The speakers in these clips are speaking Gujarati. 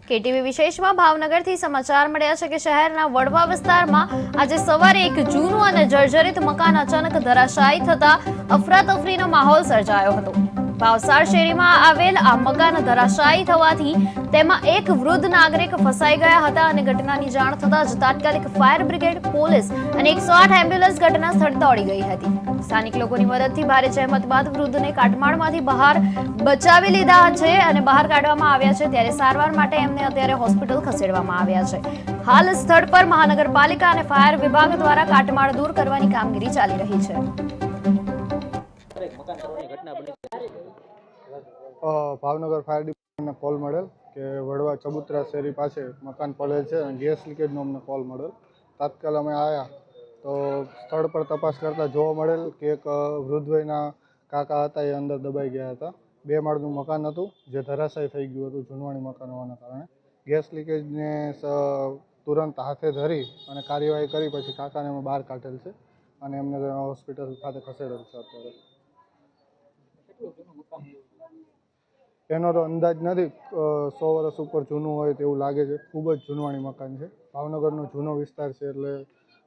કેટીવી વિશેષમાં ભાવનગરથી સમાચાર મળ્યા છે કે શહેરના વડવા વિસ્તારમાં આજે સવારે એક જૂનું અને જર્જરિત મકાન અચાનક ધરાશાયી થતા અફરાતફરીનો માહોલ સર્જાયો હતો। ભાવસાર શેરીમાં આવેલ આ મકાન ધરાશાયી થવાથી તેમાં એક વૃદ્ધ નાગરિક ફસાઈ ગયા હતા અને ઘટનાની જાણ થતાં જ તાત્કાલિક ફાયર બ્રિગેડ, પોલીસ અને 108 એમ્બ્યુલન્સ ઘટના સ્થળે દોડી ગઈ હતી। સ્થાનિક લોકોની મદદથી ભારે જહેમત બાદ વૃદ્ધને કાટમાળમાંથી બહાર બચાવી લીધા છે અને બહાર કાઢવામાં આવ્યા છે, ત્યારે સારવાર માટે એમને અત્યારે હોસ્પિટલ ખસેડવામાં આવ્યા છે। હાલ સ્થળ પર મહાનગરપાલિકા અને ફાયર વિભાગ દ્વારા કાટમાળ દૂર કરવાની કામગીરી ચાલી રહી છે। ભાવનગર ફાયર ડિપાર્ટમેન્ટને કોલ મળેલ કે વડવા ચબુતરા શેરી પાસે મકાન પડેલ છે અને ગેસ લીકેજનો અમને કોલ મળેલ। તાત્કાલ અમે આવ્યા તો સ્થળ પર તપાસ કરતાં જોવા મળેલ કે એક વૃદ્ધ વયના કાકા હતા, એ અંદર દબાઈ ગયા હતા। 2 માળનું મકાન હતું જે ધરાશાયી થઈ ગયું હતું જૂનવાણી મકાન હોવાના કારણે। ગેસ લીકેજને તુરંત હાથે ધરી અને કાર્યવાહી કરી પછી કાકાને અમે બહાર કાઢેલ છે અને એમને હોસ્પિટલ ખાતે ખસેડેલ છે। અત્યારે એનો તો અંદાજ નથી, 100 વર્ષ ઉપર જૂનું હોય તેવું લાગે છે। ખૂબ જ જૂનવાણી મકાન છે, ભાવનગરનો જૂનો વિસ્તાર છે એટલે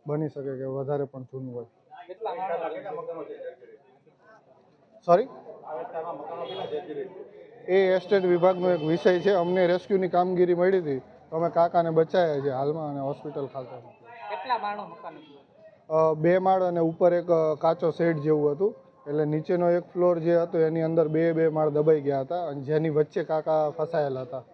બની શકે કે વધારે પણ જૂનું હોય। સોરી, એ એસ્ટેટ વિભાગનો એક વિષય છે। અમને રેસ્ક્યુની કામગીરી મળી હતી તો અમે કાકાને બચાવ્યા છે હાલમાં અને હોસ્પિટલ ખાતે। કેટલા માળનું મકાન હતું? 2 માળ અને ઉપર એક કાચો શેડ જેવું હતું, એટલે નીચેનો એક ફ્લોર જે હતો એની અંદર 2 માળ દબાઈ ગયા હતા અને જેની વચ્ચે કાકા ફસાયેલા હતા।